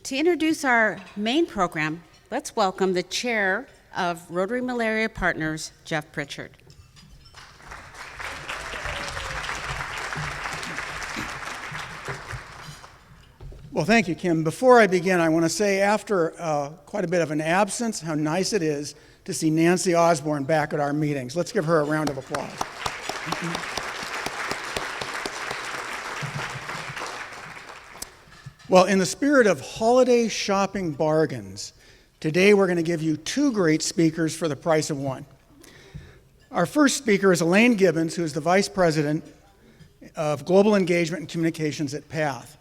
To introduce our main program, let's welcome the chair of Rotary Malaria Partners, Jeff Pritchard. Well, thank you, Kim. Before I begin, I want to say after quite a bit of an absence, how nice it is to see Nancy Osborne back at our meetings. Let's give her a round of applause. Well, in the spirit of holiday shopping bargains, today we're going to give you two great speakers for the price of one. Our first speaker is Elaine Gibbons, who is the Vice President of Global Engagement and Communications at PATH.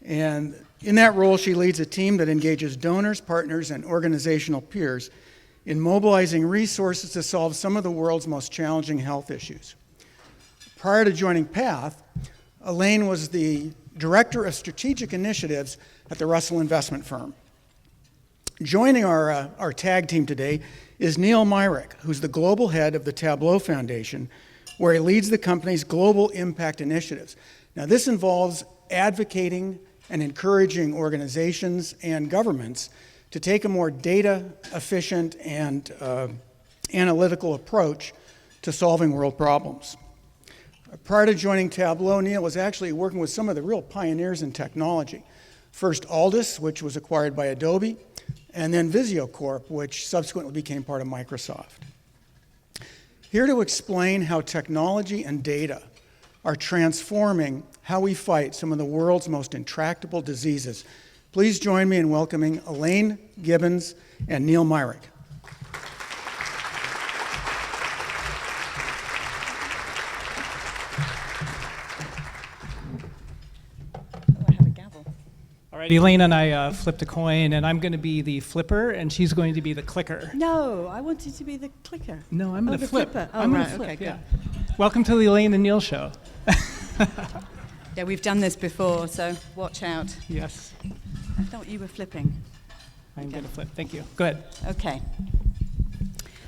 And in that role, she leads a team that engages donors, partners, and organizational peers in mobilizing resources to solve some of the world's most challenging health issues. Prior to joining PATH, Elaine was the Director of Strategic Initiatives at the Russell Investment Firm. Joining our tag team today is Neal Myrick, who's the global head of the Tableau Foundation, where he leads the company's global impact initiatives. Now, this involves advocating and encouraging organizations and governments to take a more data-efficient and analytical approach to solving world problems. Prior to joining Tableau, Neal was actually working with some of the real pioneers in technology. First Aldus, which was acquired by Adobe, and then Visio Corp, which subsequently became part of Microsoft. Here to explain how technology and data are transforming how we fight some of the world's most intractable diseases, please join me in welcoming Elaine Gibbons and Neal Myrick. All right, Elaine and I flipped a coin, and I'm going to be the flipper, and she's going to be the clicker. No, I wanted to be the clicker. No, I'm going to flip. Flipper. Oh, I'm right, going to flip, okay, yeah. good. Welcome to the Elaine and Neal Show. Yeah, we've done this before, so watch out. Yes. I thought you were flipping. I'm going to flip. Thank you. Go ahead. Okay.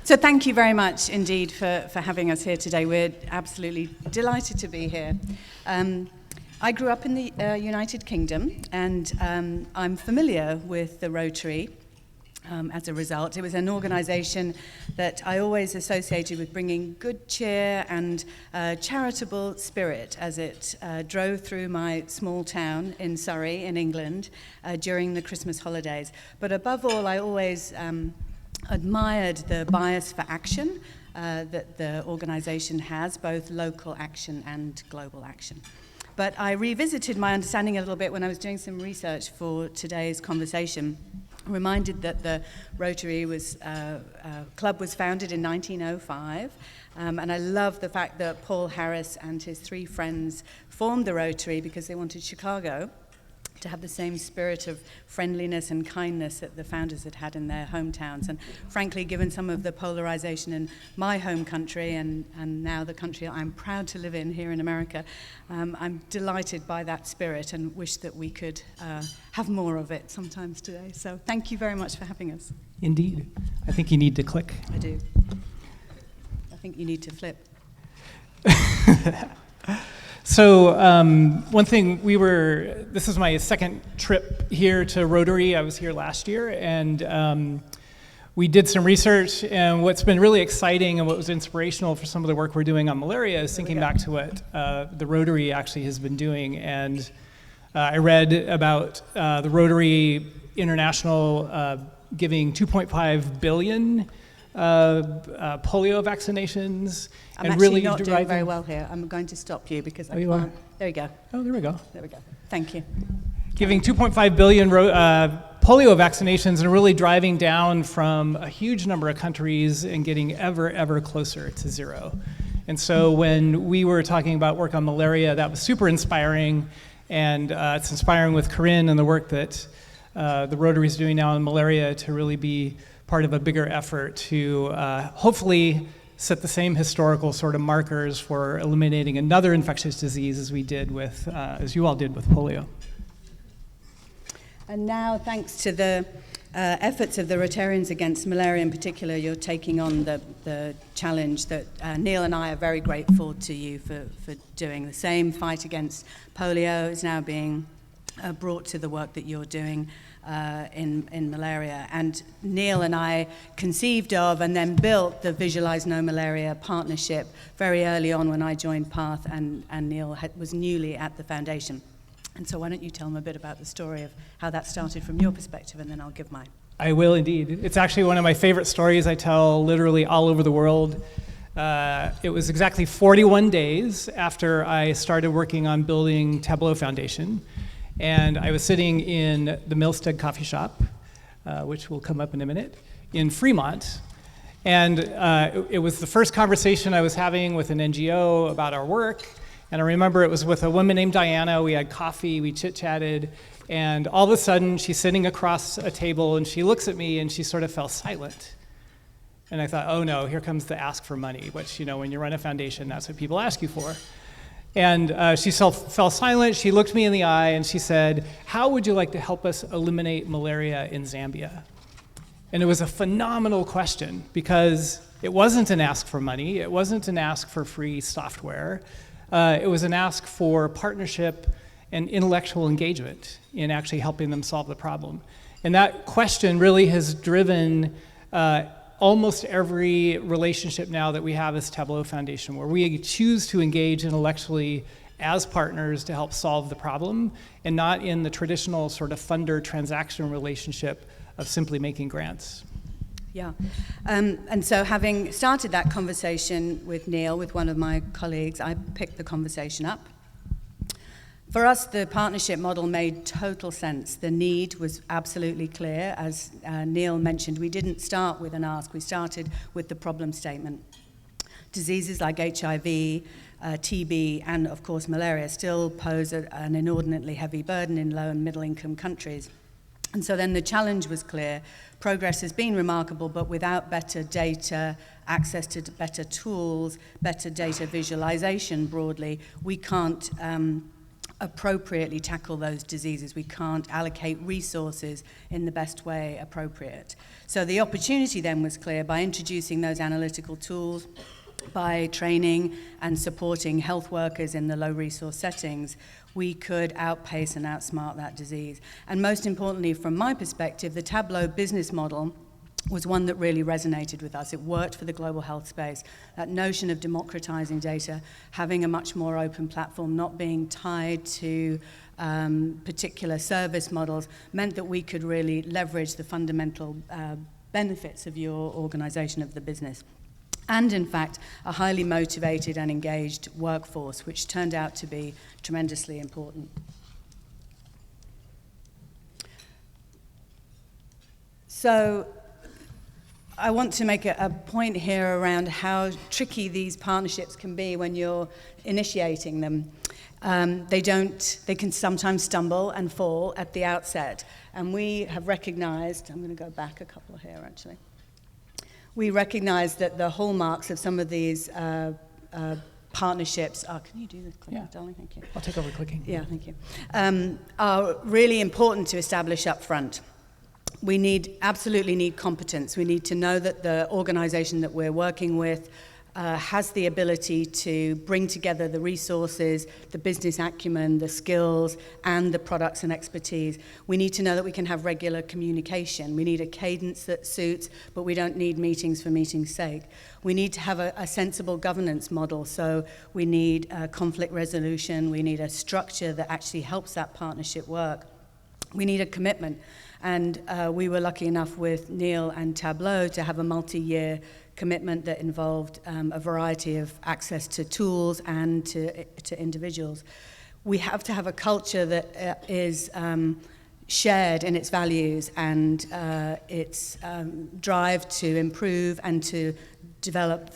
So thank you very much indeed for having us here today. We're absolutely delighted to be here. I grew up in the United Kingdom, and I'm familiar with the Rotary as a result. It was an organization that I always associated with bringing good cheer and charitable spirit as it drove through my small town in Surrey, in England, during the Christmas holidays. But above all, I always admired the bias for action that the organization has, both local action and global action. But I revisited my understanding a little bit when I was doing some research for today's conversation. Reminded that the Rotary club was founded in 1905, and I love the fact that Paul Harris and his three friends formed the Rotary because they wanted Chicago to have the same spirit of friendliness and kindness that the founders had had in their hometowns. And frankly, given some of the polarization in my home country and now the country I'm proud to live in here in America, I'm delighted by that spirit and wish that we could have more of it sometimes today. So thank you very much for having us. Indeed. I think you need to click. I do. I think you need to flip. So one thing, this is my second trip here to Rotary. I was here last year, and we did some research, and what's been really exciting and what was inspirational for some of the work we're doing on malaria is thinking back to what the Rotary actually has been doing. And I read about the Rotary International giving 2.5 billion polio vaccinations. I'm and actually really not doing very well here. I'm going to stop you because I can't. Are? There we go. Oh, there we go. There we go. Thank you. Giving 2.5 billion polio vaccinations and really driving down from a huge number of countries and getting ever closer to zero. And so when we were talking about work on malaria, that was super inspiring. And it's inspiring with Corinne and the work that the Rotary is doing now on malaria to really be part of a bigger effort to hopefully set the same historical sort of markers for eliminating another infectious disease as we did with, as you all did with polio. And now, thanks to the efforts of the Rotarians against malaria in particular, you're taking on the challenge that Neal and I are very grateful to you for doing. The same fight against polio is now being brought to the work that you're doing in malaria. And Neal and I conceived of and then built the Visualize No Malaria partnership very early on when I joined PATH and Neal was newly at the foundation. And so why don't you tell them a bit about the story of how that started from your perspective, and then I'll give mine. I will indeed. It's actually one of my favorite stories I tell literally all over the world. It was exactly 41 days after I started working on building Tableau Foundation, and I was sitting in the Milstead coffee shop, which will come up in a minute, in Fremont, and it was the first conversation I was having with an NGO about our work, and I remember it was with a woman named Diana. We had coffee, we chit-chatted, and all of a sudden she's sitting across a table and she looks at me and she sort of fell silent. And I thought, oh no, here comes the ask for money, which, you know, when you run a foundation, that's what people ask you for. And she fell silent, she looked me in the eye, and she said, how would you like to help us eliminate malaria in Zambia? And it was a phenomenal question, because it wasn't an ask for money, it wasn't an ask for free software, it was an ask for partnership and intellectual engagement in actually helping them solve the problem. And that question really has driven almost every relationship now that we have as Tableau Foundation, where we choose to engage intellectually as partners to help solve the problem, and not in the traditional sort of funder transaction relationship of simply making grants. Yeah, and so having started that conversation with Neal, with one of my colleagues, I picked the conversation up. For us, the partnership model made total sense. The need was absolutely clear. As Neal mentioned, we didn't start with an ask, we started with the problem statement. Diseases like HIV, TB, and of course malaria still pose an inordinately heavy burden in low and middle income countries. And so then the challenge was clear. Progress has been remarkable, but without better data, access to better tools, better data visualization broadly, we can't appropriately tackle those diseases. We can't allocate resources in the best way appropriate. So the opportunity then was clear by introducing those analytical tools, by training and supporting health workers in the low resource settings, we could outpace and outsmart that disease. And most importantly, from my perspective, the Tableau business model was one that really resonated with us. It worked for the global health space. That notion of democratizing data, having a much more open platform, not being tied to particular service models, meant that we could really leverage the fundamental benefits of your organization of the business. And in fact, a highly motivated and engaged workforce, which turned out to be tremendously important. So I want to make a point here around how tricky these partnerships can be when you're initiating them. They can sometimes stumble and fall at the outset. And we have recognized, I'm going to go back a couple here actually. We recognize that the hallmarks of some of these partnerships are, can you do this, Yeah. darling? Thank you. I'll take over clicking. Yeah, thank you. Are really important to establish up front. We absolutely need competence. We need to know that the organization that we're working with has the ability to bring together the resources, the business acumen, the skills, and the products and expertise. We need to know that we can have regular communication. We need a cadence that suits, but we don't need meetings for meeting's sake. We need to have a sensible governance model, so we need conflict resolution. We need a structure that actually helps that partnership work. We need a commitment. And we were lucky enough with Neal and Tableau to have a multi-year commitment that involved a variety of access to tools and to individuals. We have to have a culture that is shared in its values and its drive to improve and to develop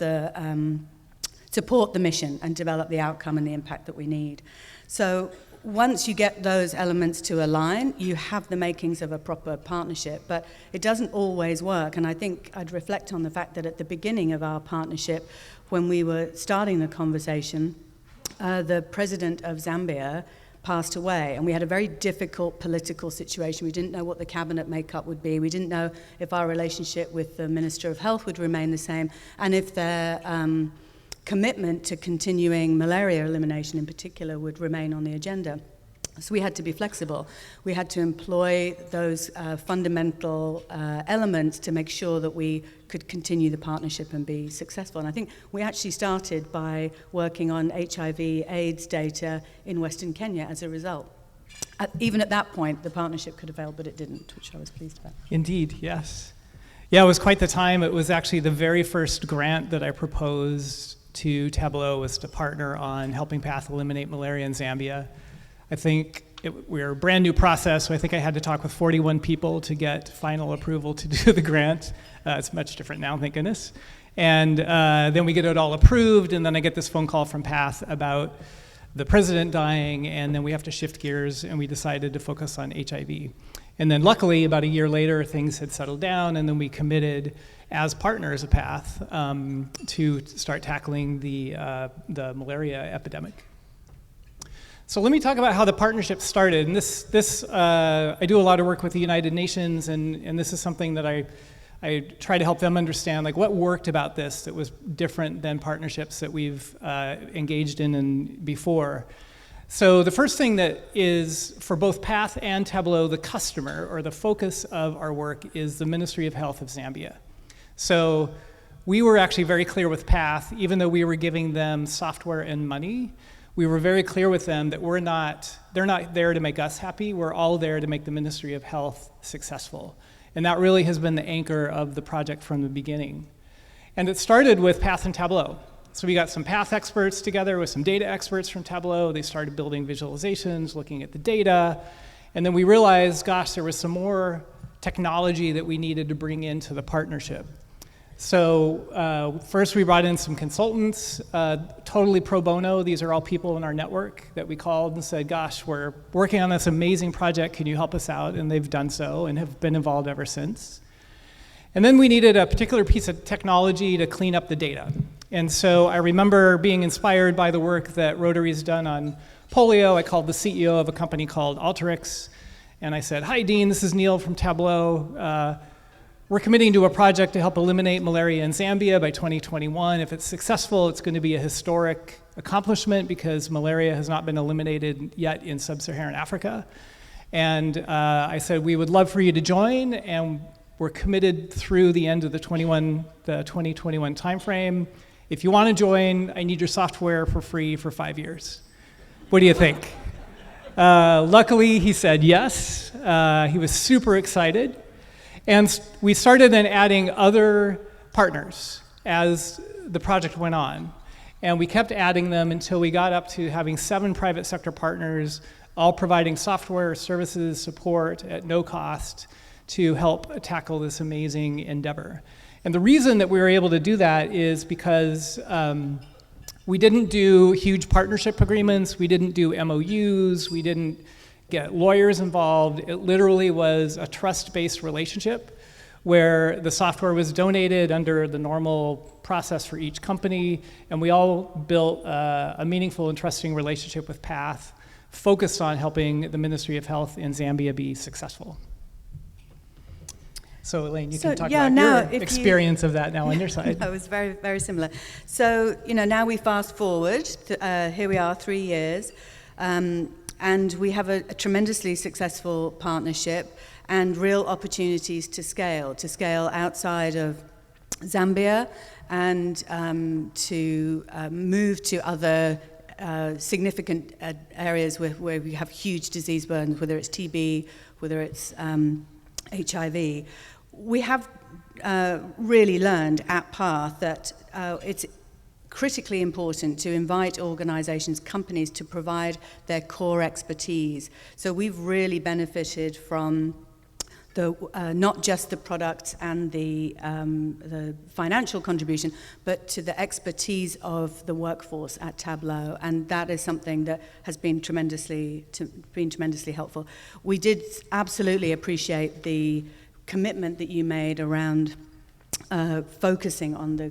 support the mission and develop the outcome and the impact that we need. So once you get those elements to align, you have the makings of a proper partnership, but it doesn't always work. And I think I'd reflect on the fact that at the beginning of our partnership, when we were starting the conversation, the president of Zambia passed away, and we had a very difficult political situation. We didn't know what the cabinet makeup would be. We didn't know if our relationship with the Minister of Health would remain the same, and if their commitment to continuing malaria elimination in particular would remain on the agenda. So we had to be flexible. We had to employ those fundamental elements to make sure that we could continue the partnership and be successful. And I think we actually started by working on HIV/AIDS data in Western Kenya as a result. Even at that point, the partnership could have failed, but it didn't, which I was pleased about. Indeed, yes. Yeah, it was quite the time. It was actually the very first grant that I proposed to Tableau was to partner on helping PATH eliminate malaria in Zambia. I think we were a brand new process, so I think I had to talk with 41 people to get final approval to do the grant. It's much different now, thank goodness. And then we get it all approved, and then I get this phone call from PATH about the president dying, and then we have to shift gears, and we decided to focus on HIV. And then luckily, about a year later, things had settled down, and then we committed as partners of PATH to start tackling the malaria epidemic. So let me talk about how the partnership started. And I do a lot of work with the United Nations, and this is something that I try to help them understand, like what worked about this that was different than partnerships that we've engaged in before. So the first thing that is, for both PATH and Tableau, the customer, or the focus of our work, is the Ministry of Health of Zambia. So we were actually very clear with PATH, even though we were giving them software and money, we were very clear with them that they're not there to make us happy, we're all there to make the Ministry of Health successful. And that really has been the anchor of the project from the beginning. And it started with PATH and Tableau. So we got some PATH experts together with some data experts from Tableau. They started building visualizations, looking at the data. And then we realized, gosh, there was some more technology that we needed to bring into the partnership. So first we brought in some consultants, totally pro bono. These are all people in our network that we called and said, gosh, we're working on this amazing project. Can you help us out? And they've done so and have been involved ever since. And then we needed a particular piece of technology to clean up the data. And so I remember being inspired by the work that Rotary's done on polio. I called the CEO of a company called Outbreaks, and I said, hi, Dean, this is Neal from Tableau. We're committing to a project to help eliminate malaria in Zambia by 2021. If it's successful, it's going to be a historic accomplishment because malaria has not been eliminated yet in Sub-Saharan Africa. And I said, we would love for you to join, and we're committed through the end of the 2021 timeframe. If you want to join, I need your software for free for 5 years. What do you think? Luckily, he said yes. He was super excited. And we started then adding other partners as the project went on. And we kept adding them until we got up to having 7 private sector partners, all providing software, services, support at no cost to help tackle this amazing endeavor. And the reason that we were able to do that is because we didn't do huge partnership agreements, we didn't do MOUs, we didn't get lawyers involved. It literally was a trust-based relationship where the software was donated under the normal process for each company, and we all built a meaningful and trusting relationship with PATH focused on helping the Ministry of Health in Zambia be successful. So Elaine, you can talk about your experience of that now on your side. It was very, very similar. So, now we fast forward, here we are 3 years, and we have a tremendously successful partnership and real opportunities to scale outside of Zambia and to move to other significant areas where we have huge disease burdens, whether it's TB, whether it's HIV. We have really learned at PATH that it's critically important to invite organizations, companies to provide their core expertise. So we've really benefited from not just the products and the financial contribution, but to the expertise of the workforce at Tableau, and that is something that has been tremendously helpful. We did absolutely appreciate the commitment that you made around focusing on the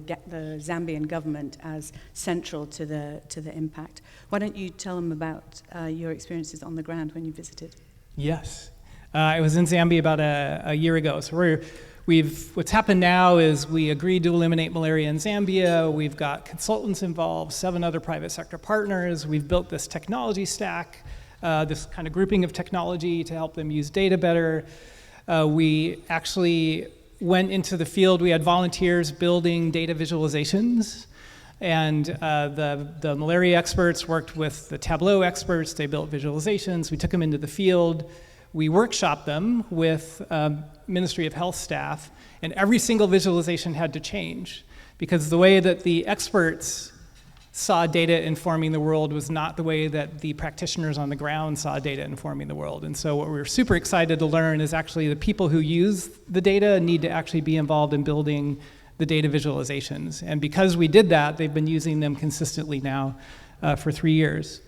Zambian government as central to the impact. Why don't you tell them about your experiences on the ground when you visited? Yes. I was in Zambia about a year ago. So what's happened now is we agreed to eliminate malaria in Zambia. We've got consultants involved, 7 other private sector partners. We've built this technology stack. this kind of grouping of technology to help them use data better. We actually went into the field. We had volunteers building data visualizations. And the malaria experts worked with the Tableau experts. They built visualizations. We took them into the field. We workshopped them with Ministry of Health staff. And every single visualization had to change because the way that the experts saw data informing the world was not the way that the practitioners on the ground saw data informing the world. And so what we were super excited to learn is actually the people who use the data need to actually be involved in building the data visualizations. And because we did that, they've been using them consistently now for 3 years.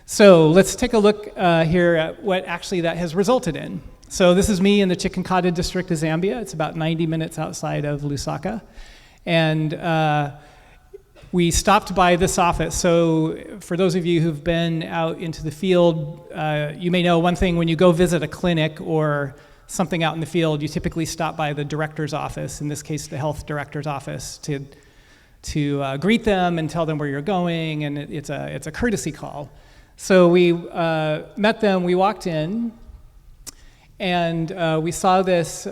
So let's take a look here at what actually that has resulted in. So this is me in the Chikinkata district of Zambia. It's about 90 minutes outside of Lusaka. And we stopped by this office. So for those of you who've been out into the field, you may know one thing: when you go visit a clinic or something out in the field, you typically stop by the director's office, in this case the health director's office, to greet them and tell them where you're going, and it's a courtesy call. So we met them, we walked in, and we saw this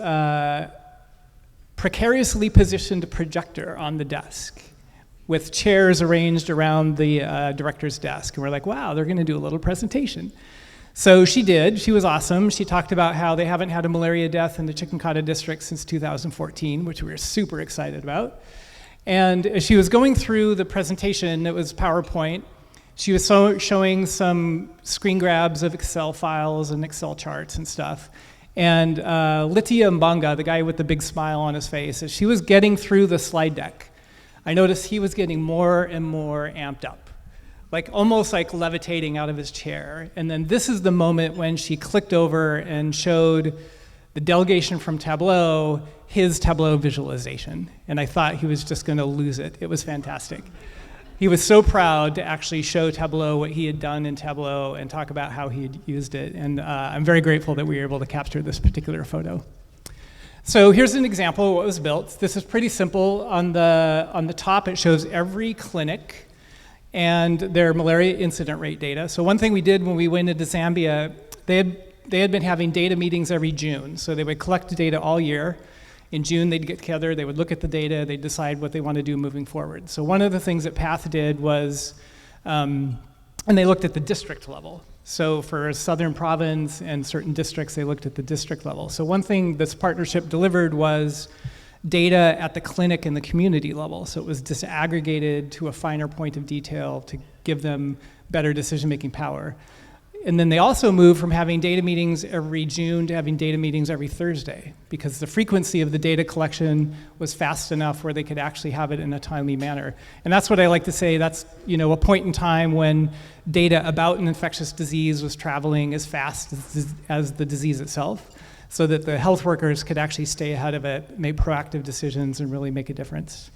precariously positioned projector on the desk with chairs arranged around the director's desk. And we're like, wow, they're gonna do a little presentation. So she did. She was awesome. She talked about how they haven't had a malaria death in the Chikinkata district since 2014, which we were super excited about. And as she was going through the presentation, it was PowerPoint, she was showing some screen grabs of Excel files and Excel charts and stuff. And Litia Mbanga, the guy with the big smile on his face, as she was getting through the slide deck, I noticed he was getting more and more amped up, like almost like levitating out of his chair. And then this is the moment when she clicked over and showed the delegation from Tableau his Tableau visualization. And I thought he was just gonna lose it. It was fantastic. He was so proud to actually show Tableau what he had done in Tableau and talk about how he had used it. And I'm very grateful that we were able to capture this particular photo. So here's an example of what was built. This is pretty simple. On the top, it shows every clinic and their malaria incident rate data. So one thing we did when we went into Zambia, they had been having data meetings every June. So they would collect the data all year. In June, they'd get together, they would look at the data, they'd decide what they want to do moving forward. So one of the things that PATH did was, and they looked at the district level. So for Southern Province and certain districts, they looked at the district level. So one thing this partnership delivered was data at the clinic and the community level. So it was disaggregated to a finer point of detail to give them better decision-making power. And then they also moved from having data meetings every June to having data meetings every Thursday, because the frequency of the data collection was fast enough where they could actually have it in a timely manner. And that's what I like to say, that's a point in time when data about an infectious disease was traveling as fast as the disease itself, so that the health workers could actually stay ahead of it, make proactive decisions, and really make a difference.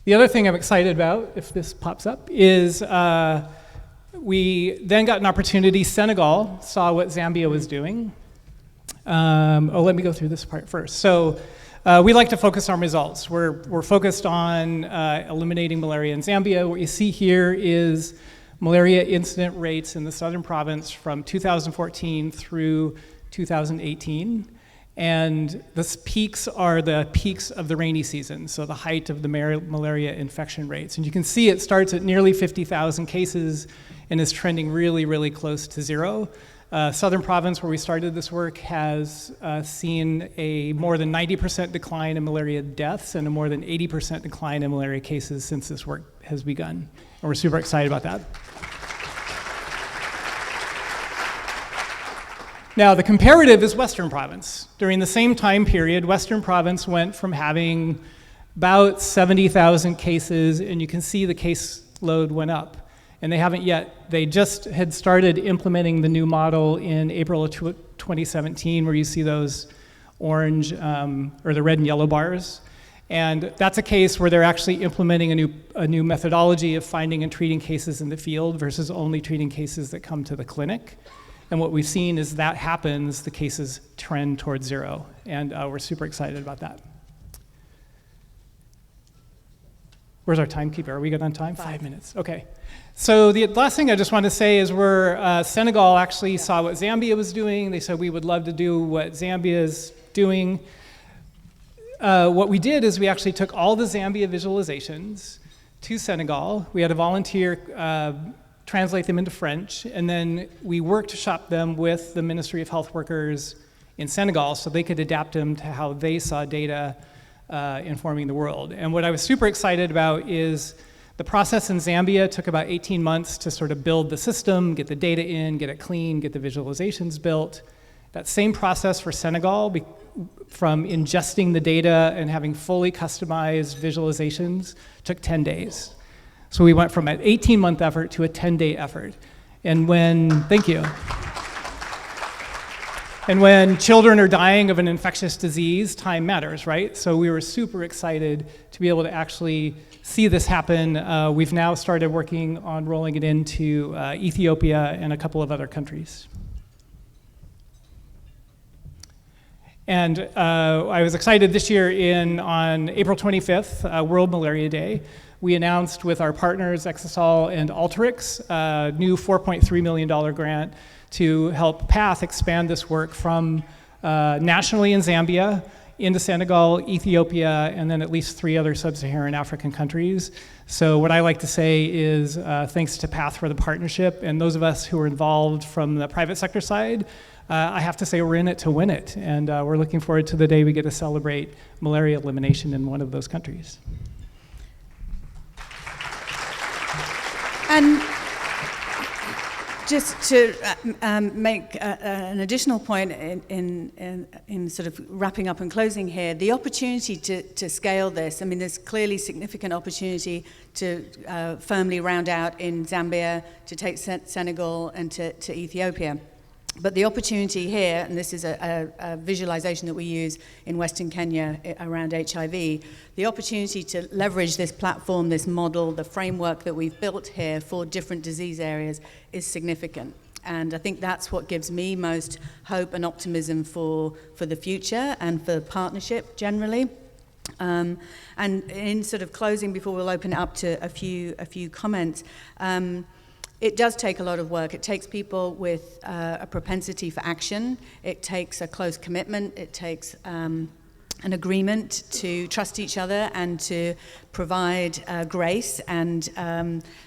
The other thing I'm excited about, if this pops up, is we then got an opportunity. Senegal saw what Zambia was doing. Let me go through this part first. So we like to focus on results. We're focused on eliminating malaria in Zambia. What you see here is malaria incident rates in the Southern Province from 2014 through 2018. And the peaks are the peaks of the rainy season, so the height of the malaria infection rates. And you can see it starts at nearly 50,000 cases and is trending really, really close to zero. Southern Province, where we started this work, has seen a more than 90% decline in malaria deaths and a more than 80% decline in malaria cases since this work has begun. And we're super excited about that. Now, the comparative is Western Province. During the same time period, Western Province went from having about 70,000 cases, and you can see the case load went up. And they haven't yet. They just had started implementing the new model in April of 2017, where you see those orange, or the red and yellow bars. And that's a case where they're actually implementing a new methodology of finding and treating cases in the field versus only treating cases that come to the clinic. And what we've seen is that happens, the cases trend towards zero. And we're super excited about that. Where's our timekeeper? Are we good on time? 5 minutes. Okay. So the last thing I just want to say is Senegal actually saw what Zambia was doing. They said we would love to do what Zambia is doing. What we did is we actually took all the Zambia visualizations to Senegal. We had a volunteer translate them into French, and then we workshop them with the Ministry of Health Workers in Senegal so they could adapt them to how they saw data informing the world. And what I was super excited about is the process in Zambia took about 18 months to sort of build the system, get the data in, get it clean, get the visualizations built. That same process for Senegal, from ingesting the data and having fully customized visualizations, took 10 days. So we went from an 18-month effort to a 10-day effort. Thank you. And when children are dying of an infectious disease, time matters, right? So we were super excited to be able to actually see this happen. We've now started working on rolling it into Ethiopia and a couple of other countries. And I was excited this year on April 25th, World Malaria Day, we announced with our partners, Exasol and Alteryx, a new $4.3 million grant to help PATH expand this work from nationally in Zambia into Senegal, Ethiopia, and then at least 3 other Sub-Saharan African countries. So what I like to say is thanks to PATH for the partnership, and those of us who are involved from the private sector side, I have to say we're in it to win it, and we're looking forward to the day we get to celebrate malaria elimination in one of those countries. And just to make an additional point in sort of wrapping up and closing here, the opportunity to scale this, I mean, there's clearly significant opportunity to firmly round out in Zambia, to take Senegal and to Ethiopia. But the opportunity here, and this is a visualization that we use in Western Kenya around HIV, the opportunity to leverage this platform, this model, the framework that we've built here for different disease areas is significant. And I think that's what gives me most hope and optimism for the future and for partnership generally. And in sort of closing, before we'll open it up to a few comments, it does take a lot of work. It takes people with a propensity for action. It takes a close commitment. It takes an agreement to trust each other and to provide grace and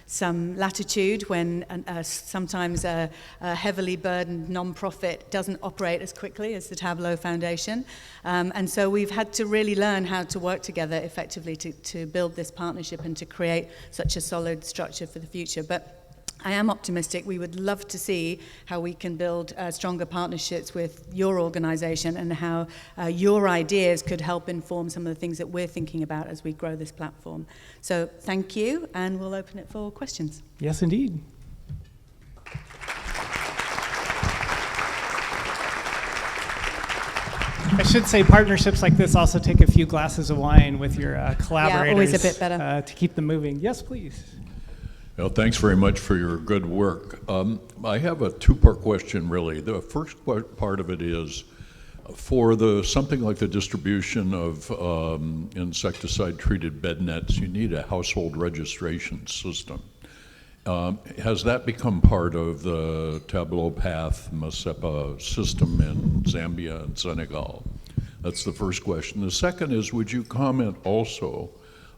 some latitude when sometimes a heavily burdened nonprofit doesn't operate as quickly as the Tableau Foundation. And so we've had to really learn how to work together effectively to build this partnership and to create such a solid structure for the future. But I am optimistic. We would love to see how we can build stronger partnerships with your organization and how your ideas could help inform some of the things that we're thinking about as we grow this platform. So thank you, and we'll open it for questions. Yes, indeed. I should say partnerships like this also take a few glasses of wine with your collaborators. Yeah, always a bit better. To keep them moving. Yes, please. Well, thanks very much for your good work. I have a two-part question, really. The first part of it is, for something like the distribution of insecticide-treated bed nets, you need a household registration system. Has that become part of the Tableau Path MASEPA system in Zambia and Senegal? That's the first question. The second is, would you comment also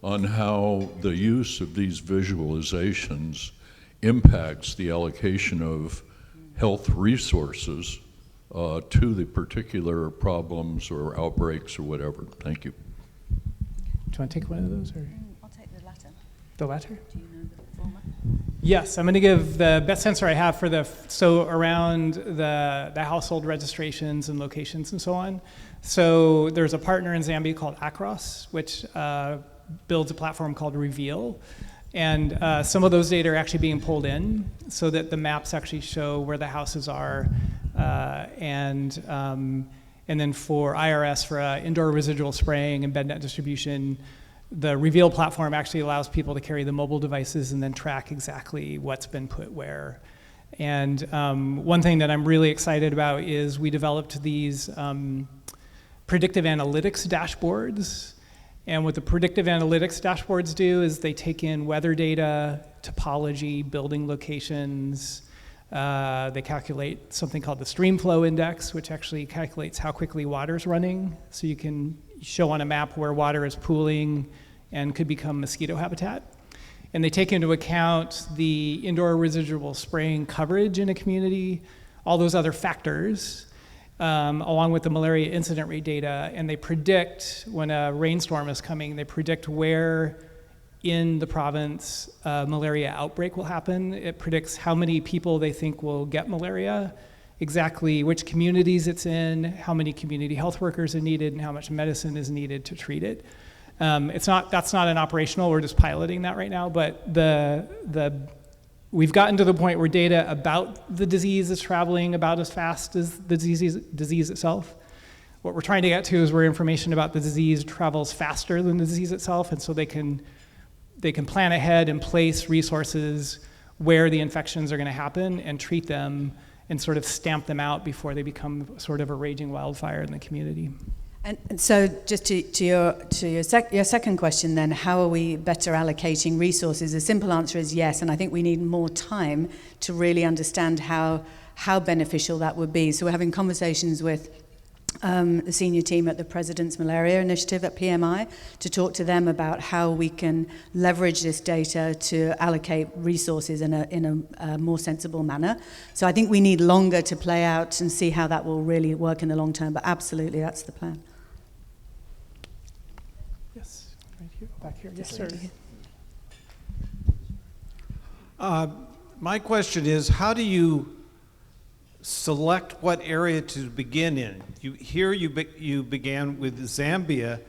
on how the use of these visualizations impacts the allocation of health resources to the particular problems or outbreaks or whatever? Thank you. Do you want to take one of those? Or? I'll take the latter. The latter? Do you know the former? Yes, I'm going to give the best answer I have for around the household registrations and locations and so on. So there's a partner in Zambia called Acros, which builds a platform called Reveal, and some of those data are actually being pulled in so that the maps actually show where the houses are, and then for IRS, for indoor residual spraying and bed net distribution, the Reveal platform actually allows people to carry the mobile devices and then track exactly what's been put where. And one thing that I'm really excited about is we developed these predictive analytics dashboards. And what the predictive analytics dashboards do is they take in weather data, topology, building locations. They calculate something called the stream flow index, which actually calculates how quickly water's running. So you can show on a map where water is pooling and could become mosquito habitat. And they take into account the indoor residual spraying coverage in a community, all those other factors, along with the malaria incident rate data, and they predict when a rainstorm is coming, they predict where in the province a malaria outbreak will happen. It predicts how many people they think will get malaria, exactly which communities it's in, how many community health workers are needed, and how much medicine is needed to treat it. That's not an operational, we're just piloting that right now, but we've gotten to the point where data about the disease is traveling about as fast as the disease itself. What we're trying to get to is where information about the disease travels faster than the disease itself, and so they can plan ahead and place resources where the infections are going to happen and treat them and sort of stamp them out before they become sort of a raging wildfire in the community. And so just to your second question then, how are we better allocating resources? The simple answer is yes, and I think we need more time to really understand how beneficial that would be. So we're having conversations with the senior team at the President's Malaria Initiative at PMI to talk to them about how we can leverage this data to allocate resources in a more sensible manner. So I think we need longer to play out and see how that will really work in the long term, but absolutely that's the plan. Yes, right here, back here. Yes, sir. My question is, how do you select what area to begin in? You began with Zambia.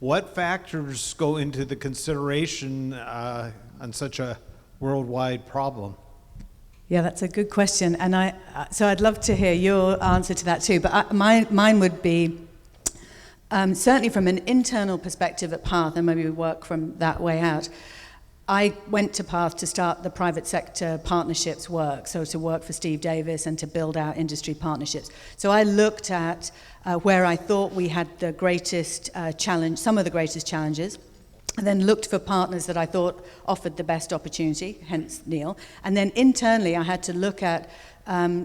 What factors go into the consideration on such a worldwide problem? Yeah, that's a good question, and so I'd love to hear your answer to that too. But mine would be certainly from an internal perspective at PATH, and maybe we work from that way out. I went to PATH to start the private sector partnerships work, so to work for Steve Davis and to build out industry partnerships. So I looked at where I thought we had the greatest challenge, some of the greatest challenges, and then looked for partners that I thought offered the best opportunity, hence Neal. And then internally I had to look at,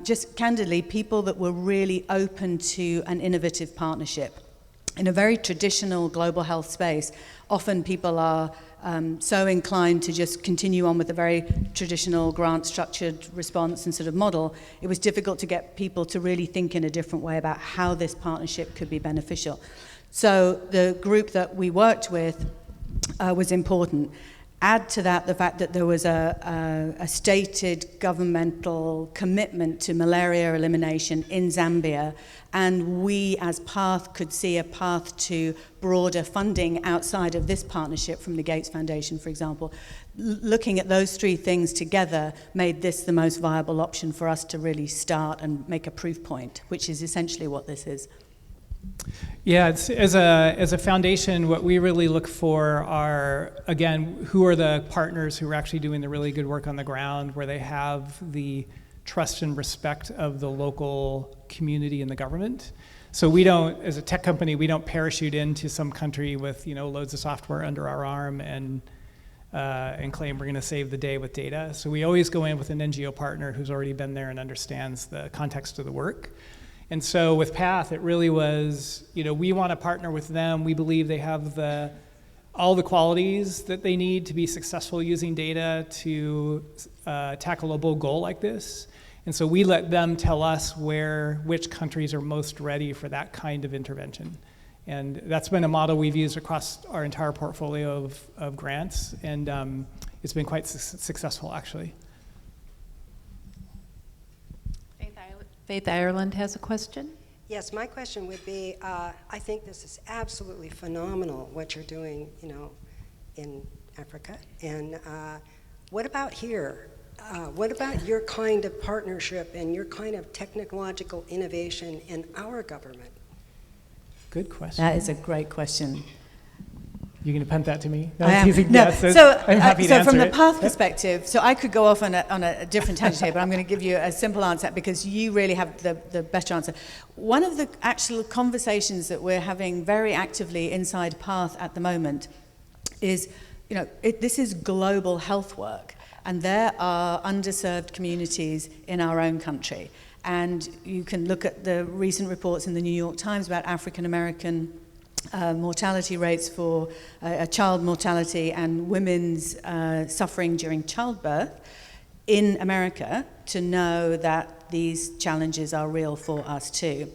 just candidly, people that were really open to an innovative partnership. In a very traditional global health space, often people are so inclined to just continue on with a very traditional grant-structured response and sort of model. It was difficult to get people to really think in a different way about how this partnership could be beneficial. So the group that we worked with was important. Add to that the fact that there was a stated governmental commitment to malaria elimination in Zambia, and we as PATH could see a path to broader funding outside of this partnership from the Gates Foundation, for example. Looking at those three things together made this the most viable option for us to really start and make a proof point, which is essentially what this is. Yeah, as a foundation, what we really look for are, again, who are the partners who are actually doing the really good work on the ground, where they have the trust and respect of the local community and the government. So we don't, as a tech company, we don't parachute into some country with loads of software under our arm and claim we're going to save the day with data. So we always go in with an NGO partner who's already been there and understands the context of the work. And so with PATH, it really was, we want to partner with them. We believe they have all the qualities that they need to be successful using data to tackle a bold goal like this. And so we let them tell us which countries are most ready for that kind of intervention. And that's been a model we've used across our entire portfolio of grants, and it's been quite successful, actually. Faith Ireland has a question. Yes, my question would be, I think this is absolutely phenomenal what you're doing, in Africa. And what about here? What about your kind of partnership and your kind of technological innovation in our government? Good question. That is a great question. You going to punt that to me? No, I am. teasing. No. Yes, So I'm happy to from answer the it. path perspective, so I could go off on a different tangent here, but I'm going to give you a simple answer because you really have the better answer. One of the actual conversations that we're having very actively inside PATH at the moment is, this is global health work, and there are underserved communities in our own country. And you can look at the recent reports in the New York Times about African American mortality rates for child mortality and women's suffering during childbirth in America, to know that these challenges are real for us too.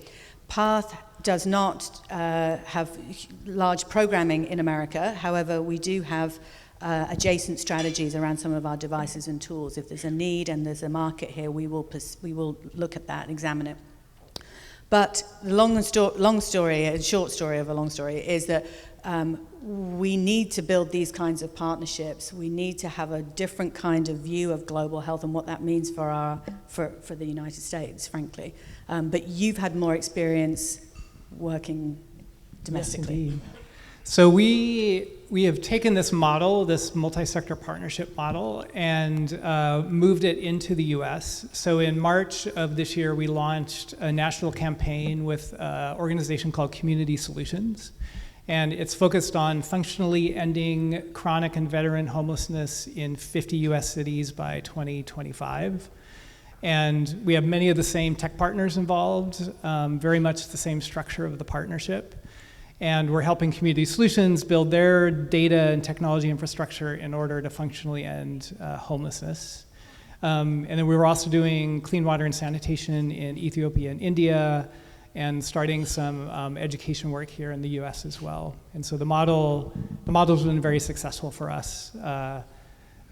PATH does not have large programming in America. However, we do have adjacent strategies around some of our devices and tools. If there's a need and there's a market here, we will look at that, examine it. But the long story and short story of a long story is that we need to build these kinds of partnerships. We need to have a different kind of view of global health and what that means for the United States, frankly. But you've had more experience working domestically. Yes, indeed. So we have taken this model, this multi-sector partnership model, and moved it into the US. So in March of this year, we launched a national campaign with an organization called Community Solutions. And it's focused on functionally ending chronic and veteran homelessness in 50 US cities by 2025. And we have many of the same tech partners involved, very much the same structure of the partnership. And we're helping Community Solutions build their data and technology infrastructure in order to functionally end homelessness. And then we were also doing clean water and sanitation in Ethiopia and India, and starting some education work here in the US as well. And so the model's been very successful for us.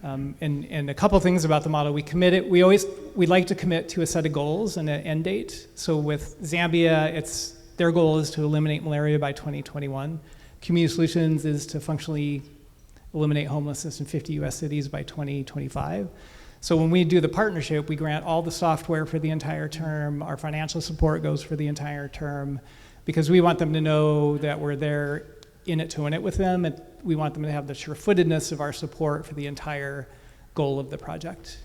And a couple things about the model. We like to commit to a set of goals and an end date. So with Zambia, their goal is to eliminate malaria by 2021. Community Solutions is to functionally eliminate homelessness in 50 US cities by 2025. So when we do the partnership, we grant all the software for the entire term. Our financial support goes for the entire term, because we want them to know that we're there in it to win it with them, and we want them to have the sure-footedness of our support for the entire goal of the project.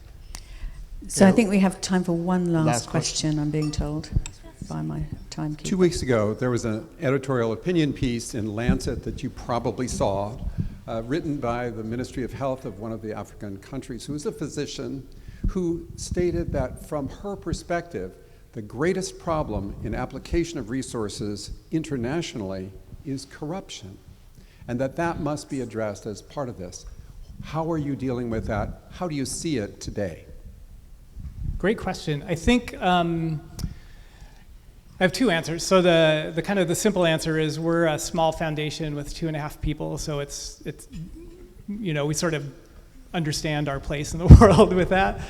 So I think we have time for one last question, I'm being told by my timekeeper. 2 weeks ago, there was an editorial opinion piece in Lancet that you probably saw, written by the Ministry of Health of one of the African countries, who is a physician, who stated that from her perspective, the greatest problem in application of resources internationally is corruption, and that must be addressed as part of this. How are you dealing with that? How do you see it today? Great question. I think I have two answers. So the kind of the simple answer is we're a small foundation with 2.5 people, so it's we sort of understand our place in the world with that.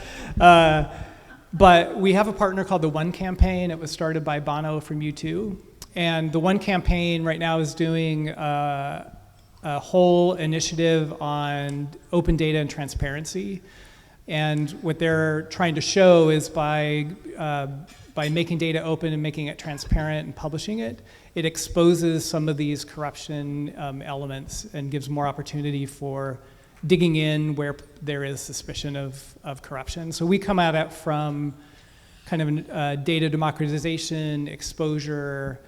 But we have a partner called the One Campaign. It was started by Bono from U2. And the One Campaign right now is doing a whole initiative on open data and transparency. And what they're trying to show is by making data open and making it transparent and publishing it, it exposes some of these corruption elements and gives more opportunity for digging in where there is suspicion of corruption. So we come at it from kind of a data democratization, exposure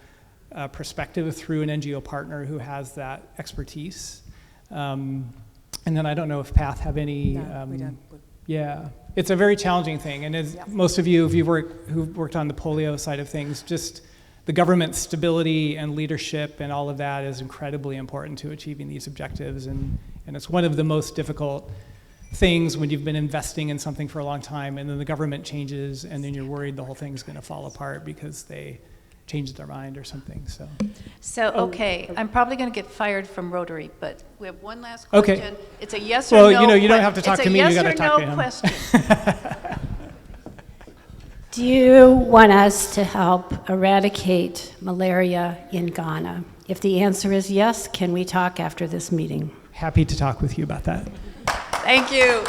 perspective through an NGO partner who has that expertise. And then I don't know if PATH have any... No, we don't. Yeah, it's a very challenging thing, and as most of you, who've worked on the polio side of things, just the government stability and leadership and all of that is incredibly important to achieving these objectives, and it's one of the most difficult things when you've been investing in something for a long time, and then the government changes, and then you're worried the whole thing's going to fall apart because they changed their mind or something. So okay, I'm probably going to get fired from Rotary, but we have one last Okay. question. It's a yes or Well, no. you don't have to talk to me. You got to It's a yes talk or to no him. question. Do you want us to help eradicate malaria in Ghana? If the answer is yes, can we talk after this meeting? Happy to talk with you about that. Thank you.